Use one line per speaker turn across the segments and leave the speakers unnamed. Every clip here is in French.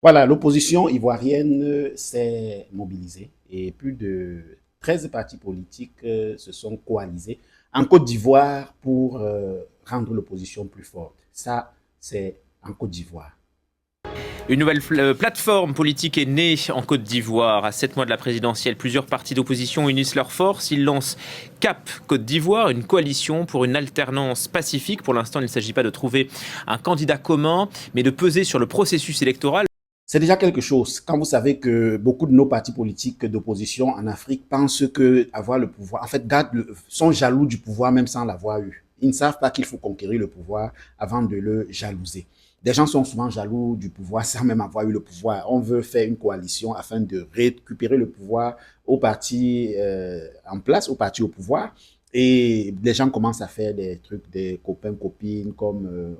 Voilà, l'opposition ivoirienne s'est mobilisée et plus de 13 partis politiques se sont coalisés en Côte d'Ivoire pour rendre l'opposition plus forte. Ça, c'est en Côte d'Ivoire.
Une nouvelle plateforme politique est née en Côte d'Ivoire. À 7 mois de la présidentielle, plusieurs partis d'opposition unissent leurs forces. Ils lancent CAP Côte d'Ivoire, une coalition pour une alternance pacifique. Pour l'instant, il ne s'agit pas de trouver un candidat commun, mais de peser sur le processus électoral.
C'est déjà quelque chose. Quand vous savez que beaucoup de nos partis politiques d'opposition en Afrique pensent que avoir le pouvoir, en fait, sont jaloux du pouvoir même sans l'avoir eu. Ils ne savent pas qu'il faut conquérir le pouvoir avant de le jalouser. Des gens sont souvent jaloux du pouvoir sans même avoir eu le pouvoir. On veut faire une coalition afin de récupérer le pouvoir au parti en place, au parti au pouvoir. Et les gens commencent à faire des trucs, des copains, copines, comme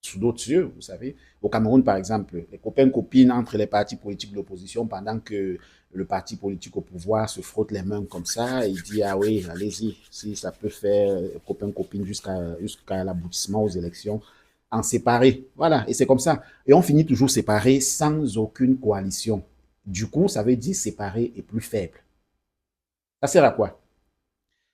sous d'autres cieux, vous savez. Au Cameroun, par exemple, les copains-copines entre les partis politiques de l'opposition, pendant que le parti politique au pouvoir se frotte les mains comme ça, il dit, ah oui, allez-y, si ça peut faire copains-copines jusqu'à l'aboutissement aux élections, en séparer. Voilà, et c'est comme ça. Et on finit toujours séparés sans aucune coalition. Du coup, ça veut dire séparé et plus faible. Ça sert à quoi?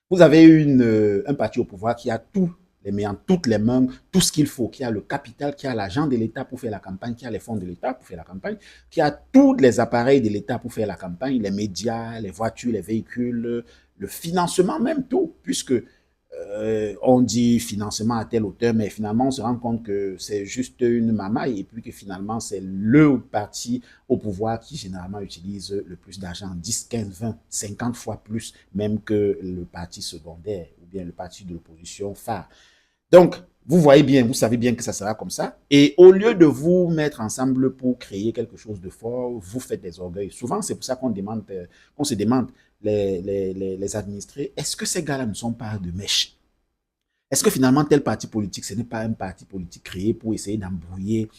Vous avez un parti au pouvoir qui a tout les met en toutes les mains, tout ce qu'il faut, qui a le capital, qui a l'argent de l'État pour faire la campagne, qui a les fonds de l'État pour faire la campagne, qui a tous les appareils de l'État pour faire la campagne, les médias, les voitures, les véhicules, le financement même, tout, puisque on dit financement à telle hauteur, mais finalement on se rend compte que c'est juste une mamaille et puis que finalement c'est le parti au pouvoir qui généralement utilise le plus d'argent, 10, 15, 20, 50 fois plus même que le parti secondaire ou bien le parti de l'opposition phare. Donc, vous voyez bien, vous savez bien que ça sera comme ça. Et au lieu de vous mettre ensemble pour créer quelque chose de fort, vous faites des orgueils. Souvent, c'est pour ça qu'on se demande, les administrés, est-ce que ces gars-là ne sont pas de mèche? Est-ce que finalement, tel parti politique, ce n'est pas un parti politique créé pour essayer d'embrouiller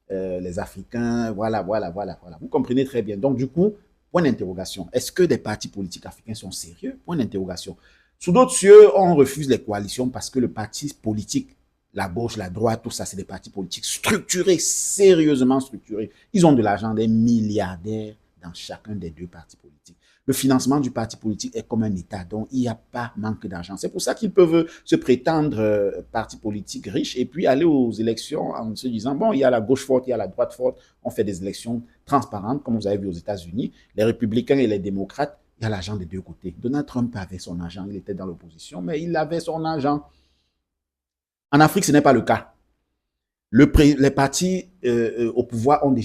les Africains? Voilà, voilà, voilà, voilà. Vous comprenez très bien. Donc, du coup, point d'interrogation. Est-ce que des partis politiques africains sont sérieux? Point d'interrogation. Sous d'autres cieux, on refuse les coalitions parce que le parti politique, la gauche, la droite, tout ça, c'est des partis politiques structurés, sérieusement structurés. Ils ont de l'argent, des milliardaires dans chacun des deux partis politiques. Le financement du parti politique est comme un État, donc il n'y a pas manque d'argent. C'est pour ça qu'ils peuvent se prétendre parti politique riche et puis aller aux élections en se disant, bon, il y a la gauche forte, il y a la droite forte, on fait des élections transparentes, comme vous avez vu aux États-Unis. Les républicains et les démocrates, il y a l'argent des deux côtés. Donald Trump avait son argent, il était dans l'opposition, mais il avait son argent. En Afrique, ce n'est pas le cas. Les partis au pouvoir ont déjà